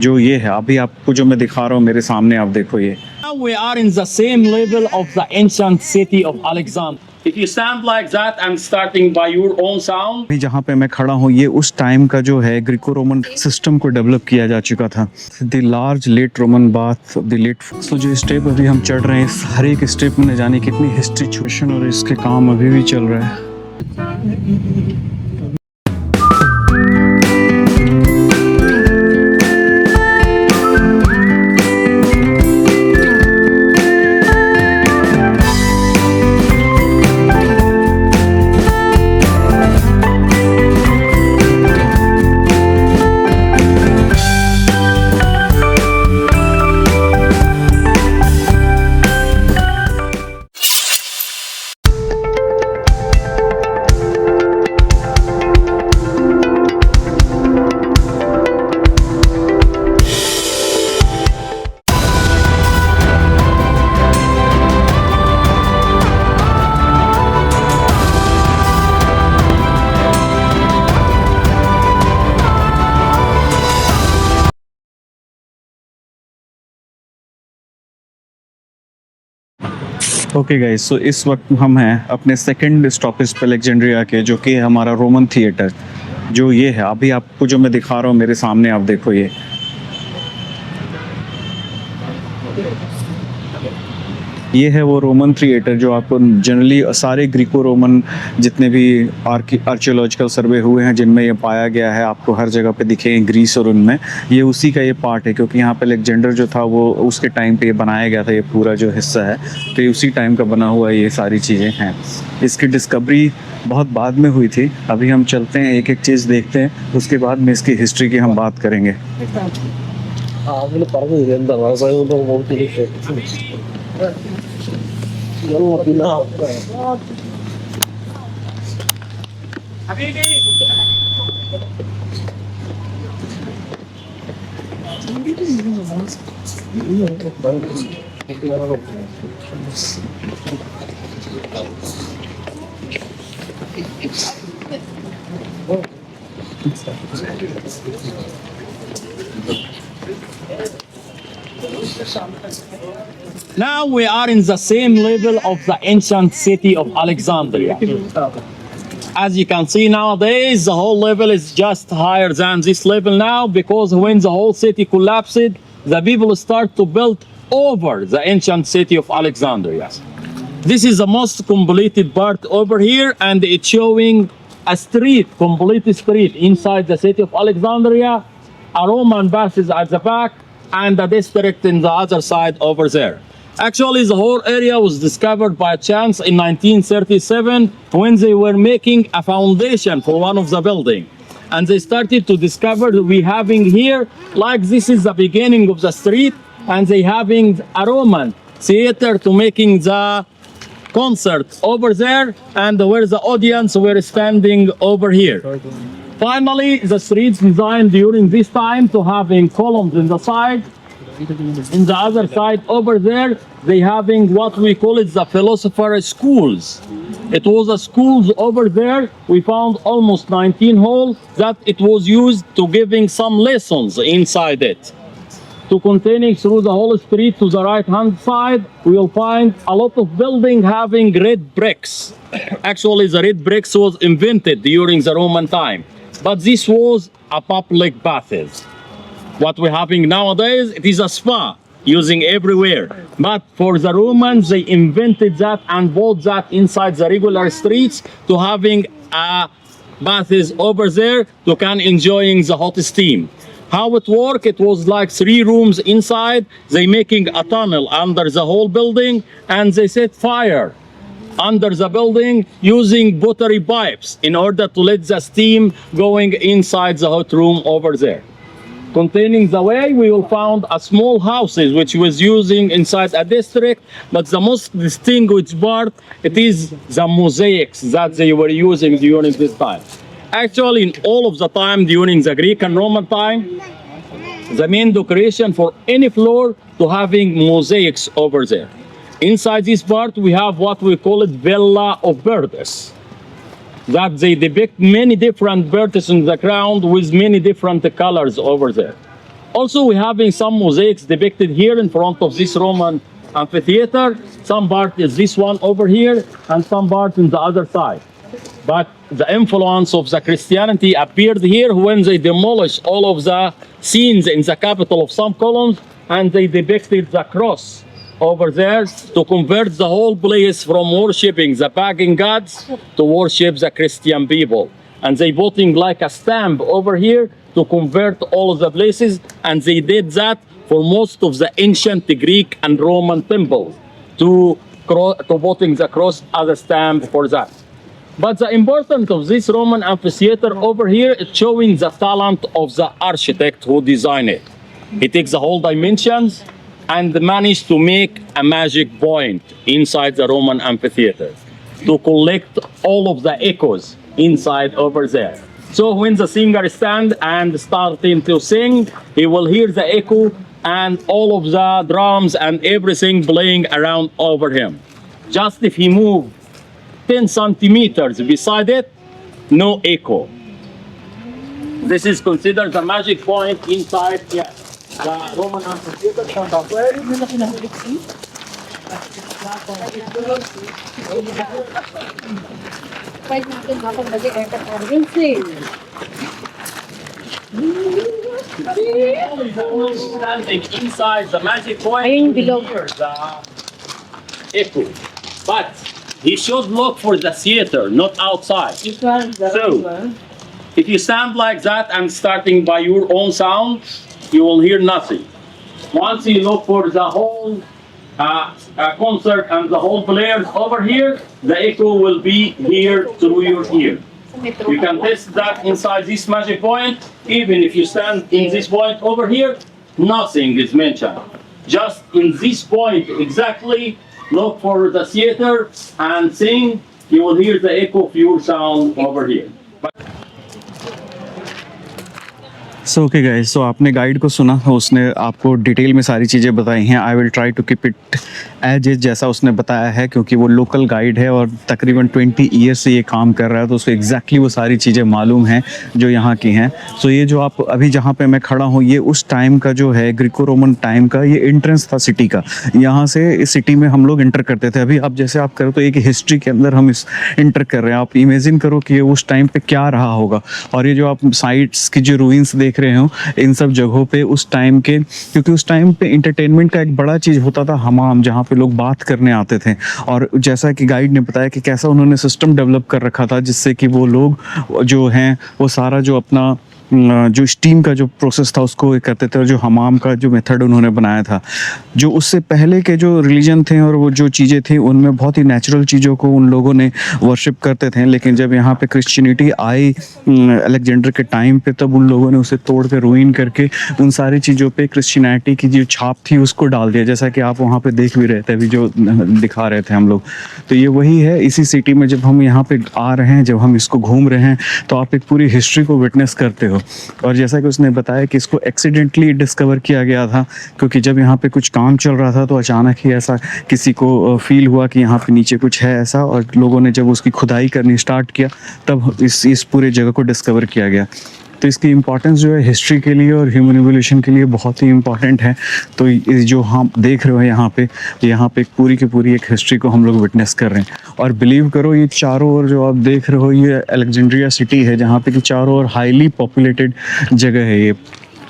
जो ये है अभी आपको जो मैं दिखा रहा हूँ मेरे सामने, आप देखो ये। Now we are in the same level of the ancient city of Alexandria. If you stand like that and starting by your own sound, अभी जहाँ पे मैं खड़ा हूँ ये उस टाइम का जो है ग्रीको रोमन सिस्टम को डेवलप किया जा चुका था। The large late Roman bath of the late. तो जो स्टेप अभी हम चढ़ रहे हैं, इस हर एक स्टेप में न जाने कितनी हिस्ट्री छुशन और इसके काम अभी भी चल रहा है। ओके गाइस, सो इस वक्त हम हैं अपने सेकंड स्टॉपेज पे अलेक्जेंड्रिया के, जो कि हमारा रोमन थिएटर। जो ये है अभी आपको जो मैं दिखा रहा हूँ मेरे सामने, आप देखो ये है वो रोमन थिएटर जो आपको जनरली सारे ग्रीको रोमन जितने भी आर्कियोलॉजिकल सर्वे हुए हैं जिनमें ये पाया गया है, आपको हर जगह पे दिखेंगे ग्रीस और उनमें। ये उसी का ये पार्ट है, क्योंकि यहाँ पे अलेक्जेंडर जो था वो उसके टाइम पे ये बनाया गया था। ये पूरा जो हिस्सा है तो ये उसी टाइम का बना हुआ ये सारी चीज़ें हैं। इसकी डिस्कवरी बहुत बाद में हुई थी। अभी हम चलते हैं, एक एक चीज़ देखते हैं, उसके बाद में इसकी हिस्ट्री की हम बात करेंगे। now we are in the same level of the ancient city of Alexandria. As you can see nowadays, the whole level is just higher than this level now, because when the whole city collapsed, the people start to build over the ancient city of Alexandria. This is the most completed part over here, and it's showing a street, complete street inside the city of Alexandria, a Roman bath is at the back, and a district in the other side over there. Actually, the whole area was discovered by chance in 1937 when they were making a foundation for one of the buildings. And they started to discover that we having here, like this is the beginning of the street, and they having a Roman theater to making the concert over there, and where the audience were standing over here. Finally, the streets designed during this time to having columns in the side. In the other side over there, they having what we call it the philosopher schools. It was a schools over there. We found almost 19 holes that it was used to giving some lessons inside it. To continuing through the whole street to the right hand side, we will find a lot of building having red bricks. Actually, the red bricks was invented during the Roman time, but this was a public baths. What we're having nowadays, it is a spa using everywhere. But for the Romans, they invented that and bought that inside the regular streets to having a baths over there to can enjoying the hot steam. How it worked, it was like 3 rooms inside. They making a tunnel under the whole building, and they set fire under the building using pottery pipes in order to let the steam going inside the hot room over there. Continuing the way, we will find a small houses which was using inside a district, but the most distinguished part, it is the mosaics that they were using during this time. Actually, in all of the time during the Greek and Roman time, the main decoration for any floor to having mosaics over there. Inside this part, we have what we call it Villa of Birds. That they depict many different birds in the ground with many different colors over there. Also, we're having some mosaics depicted here in front of this Roman amphitheater. Some part is this one over here, and some part in the other side. But the influence of the Christianity appeared here when they demolished all of the scenes in the capital of some columns, and they depicted the cross over there to convert the whole place from worshipping the pagan gods to worship the Christian people. And they putting like a stamp over here to convert all of the places, and they did that for most of the ancient Greek and Roman temples to putting the cross as a stamp for that. But the importance of this Roman amphitheater over here is showing the talent of the architect who designed it. He takes the whole dimensions and managed to make a magic point inside the Roman amphitheater to collect all of the echoes inside over there. So when the singer stand and starting to sing, he will hear the echo and all of the drums and everything playing around over him. Just if he move 10 centimeters beside it, no echo. This is considered the magic point inside the Roman amphitheater. Pwede natin habang nag-e-air conditioning. Standing inside the magic point, Ayun, below. hear the echo. But he should look for the theater, not outside. So, if you stand like that and starting by your own sound, you will hear nothing. Once you look for the whole concert and the whole players over here, the echo will be here through your ear. You can test that inside this magic point. Even if you stand in this point over here, nothing is mentioned. Just in this point exactly, look for the theater and sing. You will hear the echo of your sound over here. So okay guys, so आपने guide को सुना, उसने आपको detail में सारी चीज़ें बताई हैं. I will try to keep it as is जैसा उसने बताया है, क्योंकि वो लोकल गाइड है और तकरीबन 20 ईयर से ये काम कर रहा है, तो उसको एग्जैक्टली वो सारी चीज़ें मालूम हैं जो यहाँ की हैं. सो ये जो आप अभी जहाँ पे मैं खड़ा हूँ, ये उस टाइम का जो है ग्रीको रोमन टाइम का ये एंट्रेंस था सिटी का. यहाँ से इस सिटी में हम लोग इंटर करते थे. अभी आप जैसे आप करो तो एक हिस्ट्री के अंदर हम इस इंटर कर रहे हैं. आप इमेजिन करो कि ये उस टाइम पे क्या रहा होगा. और ये जो आप साइट्स की जो रूइंस देख रहे हो, इन सब जगहों पे उस टाइम के, क्योंकि उस टाइम पे इंटरटेनमेंट का एक बड़ा चीज़ होता था हमाम, जहाँ पे लोग बात करने आते थे. और जैसा कि गाइड ने बताया कि कैसा उन्होंने सिस्टम डेवलप कर रखा था जिससे कि वो लोग जो हैं वो सारा जो अपना जो स्टीम का जो प्रोसेस था उसको करते थे, और जो हमाम का जो मेथड उन्होंने बनाया था, जो उससे पहले के जो रिलीजन थे और वो जो चीज़ें थी उनमें बहुत ही नेचुरल चीज़ों को उन लोगों ने वर्शिप करते थे. लेकिन जब यहाँ पे क्रिश्चियनिटी आई अलेक्जेंडर के टाइम पे, तब उन लोगों ने उसे तोड़ के रूइन करके उन सारी चीज़ों पे क्रिश्चियनिटी की जो छाप थी उसको डाल दिया, जैसा कि आप वहाँ पे देख भी रहे थे अभी जो दिखा रहे थे हम लोग. तो ये वही है. इसी सिटी में जब हम यहाँ पे आ रहे हैं, जब हम इसको घूम रहे हैं, तो आप एक पूरी हिस्ट्री को विटनेस करते हो. और जैसा कि उसने बताया कि इसको एक्सीडेंटली डिस्कवर किया गया था, क्योंकि जब यहाँ पे कुछ काम चल रहा था तो अचानक ही ऐसा किसी को फील हुआ कि यहाँ पे नीचे कुछ है ऐसा, और लोगों ने जब उसकी खुदाई करनी स्टार्ट किया तब इस पूरे जगह को डिस्कवर किया गया. तो इसकी इम्पॉर्टेंस जो है हिस्ट्री के लिए और ह्यूमन इवोल्यूशन के लिए बहुत ही इम्पॉर्टेंट है. तो इस जो हम देख रहे हो यहाँ पे एक पूरी की पूरी एक हिस्ट्री को हम लोग विटनेस कर रहे हैं. और बिलीव करो, ये चारों ओर जो आप देख रहे हो ये अलेक्जेंड्रिया सिटी है, जहाँ पे कि चारों ओर हाईली पॉपुलेटेड जगह है. ये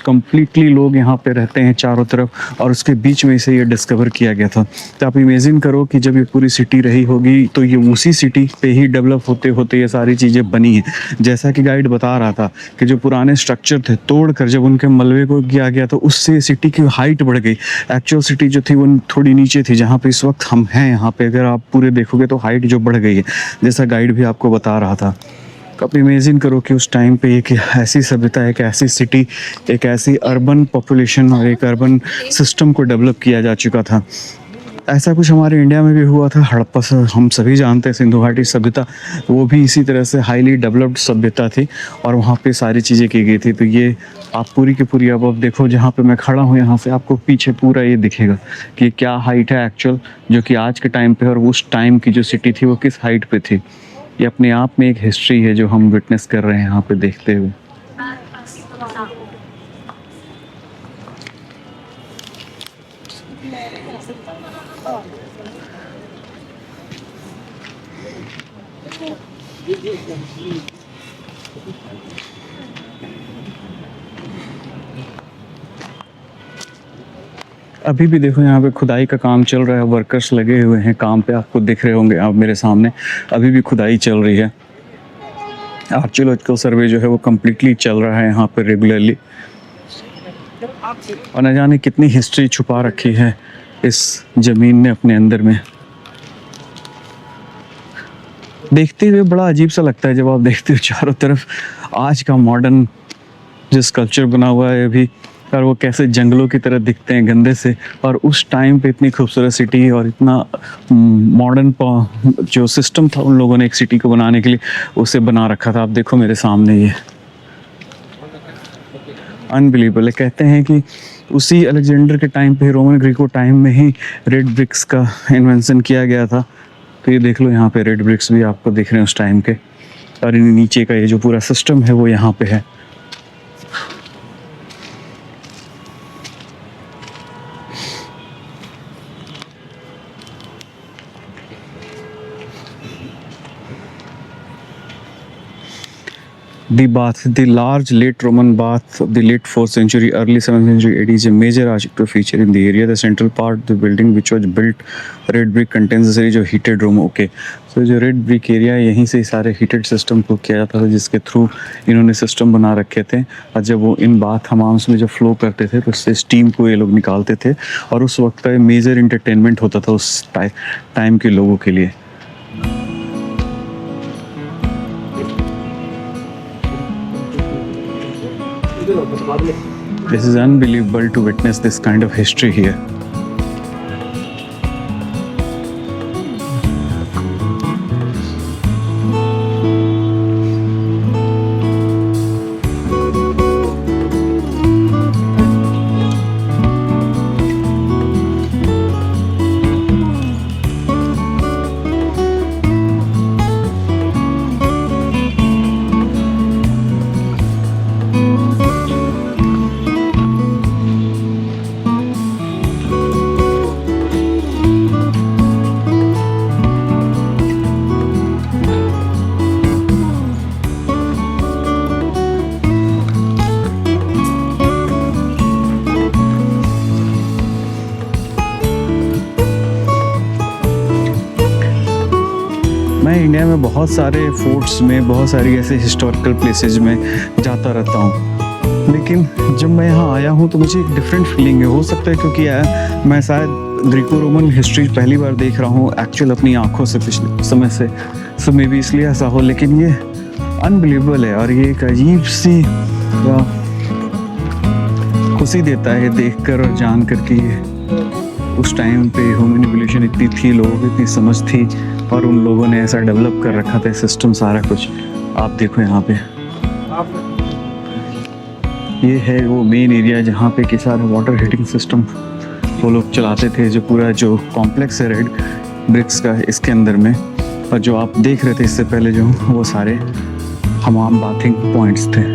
कम्प्लीटली लोग यहाँ पे रहते हैं चारों तरफ, और उसके बीच में से ये डिस्कवर किया गया था. तो आप इमेजिन करो कि जब ये पूरी सिटी रही होगी तो ये उसी सिटी पे ही डेवलप होते होते ये सारी चीज़ें बनी हैं. जैसा कि गाइड बता रहा था कि जो पुराने स्ट्रक्चर थे तोड़कर जब उनके मलबे को किया गया तो उससे सिटी की हाइट बढ़ गई. एक्चुअल सिटी जो थी वो थोड़ी नीचे थी, जहाँ पे इस वक्त हम हैं. यहाँ पे अगर आप पूरे देखोगे तो हाइट जो बढ़ गई है, जैसा गाइड भी आपको बता रहा था. आप इमेजिन करो कि उस टाइम पे एक ऐसी सभ्यता, एक ऐसी सिटी, एक ऐसी अर्बन पॉपुलेशन और एक अर्बन सिस्टम को डेवलप किया जा चुका था. ऐसा कुछ हमारे इंडिया में भी हुआ था. हड़प्पा से हम सभी जानते हैं, सिंधु घाटी सभ्यता, वो भी इसी तरह से हाईली डेवलप्ड सभ्यता थी और वहाँ पे सारी चीज़ें की गई थी. तो ये आप पूरी की पूरी अब देखो, जहाँ पे मैं खड़ा हूँ यहाँ से आपको पीछे पूरा ये दिखेगा कि क्या हाइट है एक्चुअल, जो कि आज के टाइम पे और उस टाइम की जो सिटी थी वो किस हाइट पे थी. ये अपने आप में एक हिस्ट्री है जो हम विटनेस कर रहे हैं यहाँ पे देखते हुए. अभी भी देखो यहाँ पे खुदाई का काम चल रहा है, वर्कर्स लगे हुए हैं काम पे, आपको दिख रहे होंगे आप मेरे सामने, अभी भी खुदाई चल रही है। आर्कियोलॉजिकल सर्वे जो है वो कम्प्लीटली चल रहा है यहाँ पे रेगुलरली, और न जाने कितनी हिस्ट्री छुपा रखी है इस ज़मीन ने अपने अंदर में। देखते हुए बड़ा अजीब सा लगता है जब आप देखते हो चारों तरफ आज का मॉडर्न जो स्कल्पचर बना हुआ है अभी, और वो कैसे जंगलों की तरह दिखते हैं गंदे से, और उस टाइम पे इतनी खूबसूरत सिटी और इतना मॉडर्न जो सिस्टम था उन लोगों ने एक सिटी को बनाने के लिए उसे बना रखा था। आप देखो मेरे सामने ये अनबिलीवेबल है। कहते हैं कि उसी अलेक्जेंडर के टाइम पे, रोमन ग्रीको टाइम में ही रेड ब्रिक्स का इन्वेंशन किया गया था। तो ये देख लो यहाँ पे रेड ब्रिक्स भी आपको दिख रहे हैं उस टाइम के, और इन नीचे का ये जो पूरा सिस्टम है वो यहाँ पे है। The bath, the large late Roman bath of the late 4th century, early 7th century AD is a major architectural feature in the area. The central part of the building, which was built red brick, contains a series of heated room. Okay, so जो red brick area यहीं से सारे heated system को किया जाता था, जिसके through इन्होंने सिस्टम बना रखे थे, और जब वो इन बाथ हमाम्स में जब फ्लो करते थे तो उससे स्टीम को ये लोग निकालते थे, और उस वक्त का मेजर इंटरटेनमेंट होता था उस टाइम के लोगों के लिए। This is unbelievable to witness this kind of history here. मैं इंडिया में बहुत सारे फोर्ट्स में, बहुत सारी ऐसे हिस्टोरिकल प्लेसेस में जाता रहता हूँ, लेकिन जब मैं यहाँ आया हूँ तो मुझे एक डिफरेंट फीलिंग है। हो सकता है क्योंकि मैं शायद ग्रीको रोमन हिस्ट्री पहली बार देख रहा हूँ एक्चुअल अपनी आंखों से पिछले समय से, सो मे भी इसलिए ऐसा हो, लेकिन ये अनबिलीवेबल है, और ये एक अजीब सी खुशी देता है देखकर और जान कर कि उस टाइम पे ह्यूमन इवोल्यूशन इतनी थी, लोगों को इतनी समझ थी, और उन लोगों ने ऐसा डेवलप कर रखा था सिस्टम सारा कुछ। आप देखो यहाँ पे ये है वो मेन एरिया जहाँ पे कि सारा वाटर हीटिंग सिस्टम वो लोग चलाते थे, जो पूरा जो कॉम्प्लेक्स है रेड ब्रिक्स का इसके अंदर में, और जो आप देख रहे थे इससे पहले जो वो सारे हमाम बाथिंग पॉइंट्स थे।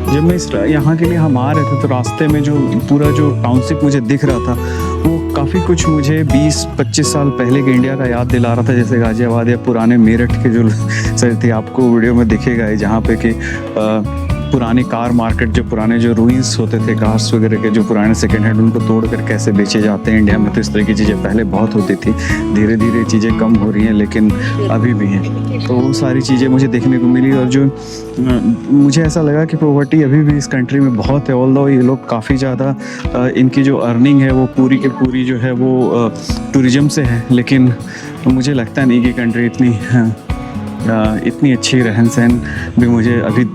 जब मैं इस यहाँ के लिए हम आ रहे थे तो रास्ते में जो पूरा जो टाउनशिप मुझे दिख रहा था वो काफ़ी कुछ मुझे 20-25 साल पहले के इंडिया का याद दिला रहा था, जैसे गाजियाबाद या पुराने मेरठ के जो शहर थे, आपको वीडियो में दिखेगा जहाँ पे कि पुरानी कार मार्केट, जो पुराने जो रूइंस होते थे कार्स वगैरह के, जो पुराने सेकंड हैंड, उनको तोड़कर कैसे बेचे जाते हैं इंडिया में। तो इस तरह की चीज़ें पहले बहुत होती थी, धीरे धीरे चीज़ें कम हो रही हैं लेकिन अभी भी हैं। तो वो सारी चीज़ें मुझे देखने को मिली और जो मुझे ऐसा लगा कि पॉवर्टी अभी भी इस कंट्री में बहुत है। ऑल्दो ये लोग काफ़ी ज़्यादा इनकी जो अर्निंग है वो पूरी की पूरी जो है वो टूरिज़्म से है, लेकिन मुझे लगता नहीं कि कंट्री इतनी अच्छी रहन सहन भी मुझे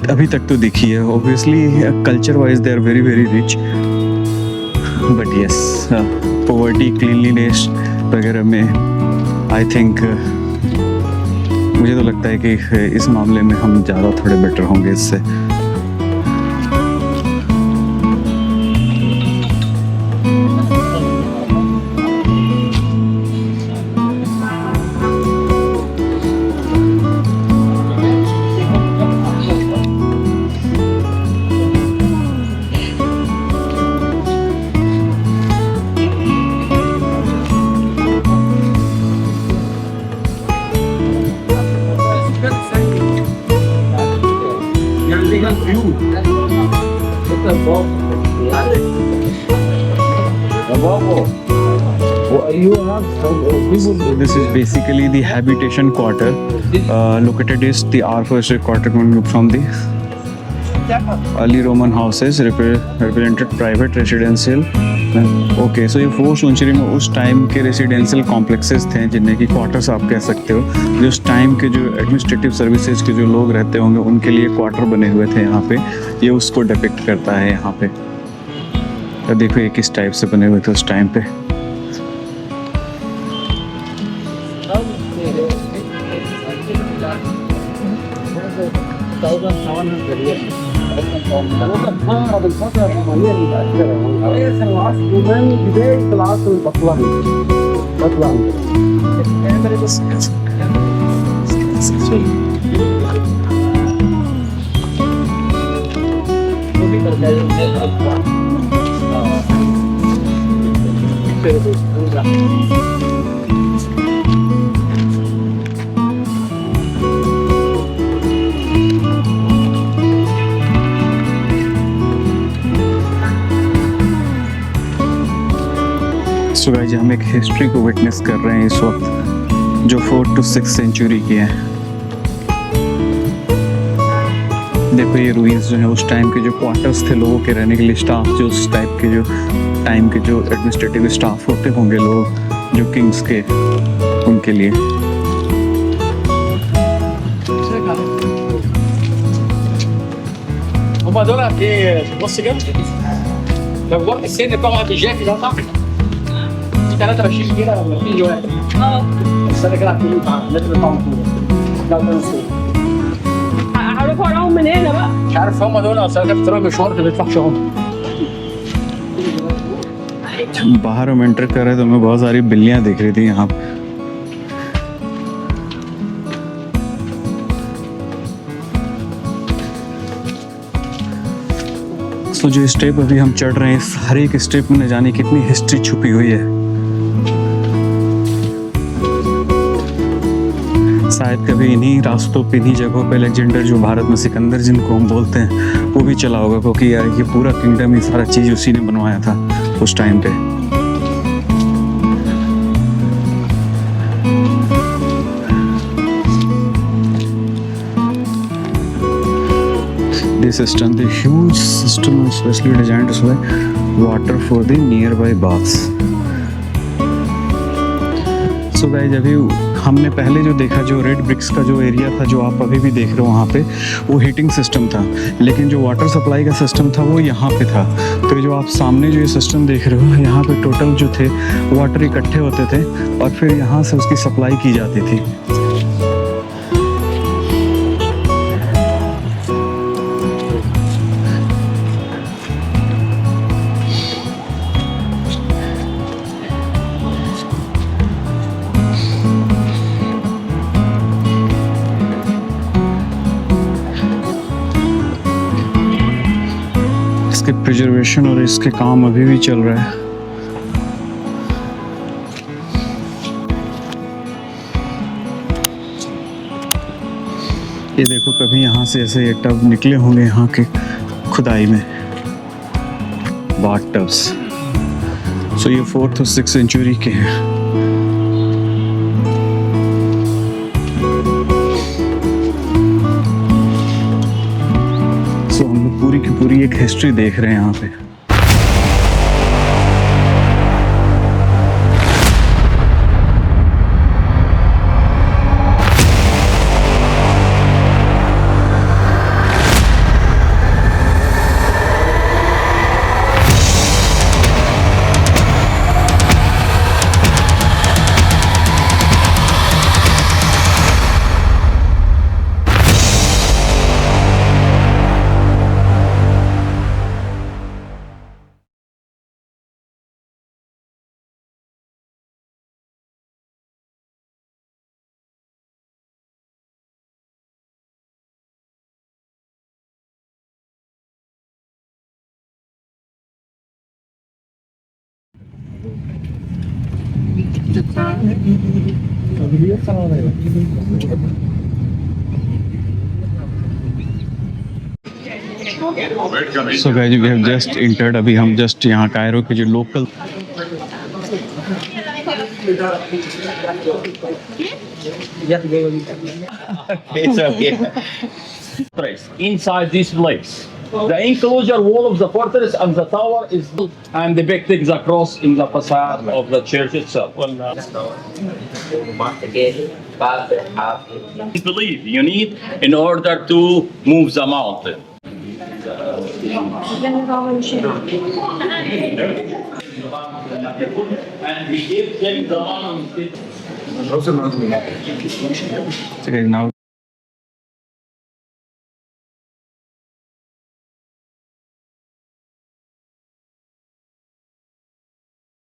अभी तक तो दिखी है। Obviously culture wise they are very very rich, but yes poverty cleanliness वगैरह में आई थिंक मुझे तो लगता है कि इस मामले में हम ज़्यादा थोड़े बेटर होंगे इससे। This is basically the habitation quarter. Located is the R4 quarter from the early Roman houses represented private residential. Okay, so ये 4th सेंचुरी में उस टाइम के रेसिडेंशियल कॉम्प्लेक्सेस थे जिन्हें कि क्वार्टर्स आप कह सकते हो, जो उस टाइम के जो एडमिनिस्ट्रेटिव सर्विसेज के जो लोग रहते होंगे उनके लिए क्वार्टर बने हुए थे यहाँ पे। ये उसको डिपिक्ट करता है यहाँ पे। तो देखो ये किस टाइप से बने हुए थे उस टाइम पे। सो गाइस, हम एक हिस्ट्री को विटनेस कर रहे हैं इस वक्त जो 4th to 6th सेंचुरी की है। देखो ये रूइंस जो है उस टाइम के जो क्वार्टर्स थे लोगों के रहने के लिए, स्टाफ जो उस टाइप के जो टाइम के जो एडमिनिस्ट्रेटिव स्टाफ होते होंगे लोग जो किंग्स के, उनके लिए। هما دول ايه؟ بص كده لو جربت السن بتاع الجاكي ده صح؟ في 23 كده ولا في واحد؟ بس انا كده هكون متر طعم هعرف وراهم من هنا بقى. مش عارف هم دول، اصل انا كنت رايح مشوار ما بيدفعش هم. बाहर हम एंटर कर रहे तो हमें बहुत सारी बिल्लियां दिख रही थी यहाँ। तो जो स्टेप अभी हम चढ़ रहे हैं, हर एक स्टेप में न जाने कितनी हिस्ट्री छुपी हुई है। शायद कभी इन्हीं रास्तों पे, इन्हीं जगहों पे अलेक्जेंडर जो भारत में सिकंदर जिनको हम बोलते हैं वो भी चला होगा, क्योंकि यार ये पूरा किंगडम, ये सारा चीज़ उसी ने बनवाया था उस टाइम पे। This system, the huge system is specially designed to supply water for the nearby baths. So guys, अभी हमने पहले जो देखा, जो रेड ब्रिक्स का जो एरिया था जो आप अभी भी देख रहे हो वहाँ पे, वो हीटिंग सिस्टम था, लेकिन जो वाटर सप्लाई का सिस्टम था वो यहाँ पे था। तो जो आप सामने जो ये सिस्टम देख रहे हो, यहाँ पे टोटल जो थे वाटर इकट्ठे होते थे और फिर यहाँ से उसकी सप्लाई की जाती थी। इसके प्रिजर्वेशन और इसके काम अभी भी चल रहा है। ये देखो कभी यहाँ से ऐसे एक टब निकले होंगे यहाँ के खुदाई में, बाथ टब्स। सो ये 4th और 6th सेंचुरी के हैं। सो हम लोग पूरी की पूरी एक हिस्ट्री देख रहे हैं यहाँ पे। So guys we have just entered, अभी हम जस्ट यहाँ कायरो के जो local inside this place. The enclosure wall of the fortress and the tower is and depicting the cross in the facade of the church itself. Believe you need in order to move the mountain. And he gave them the mountain. now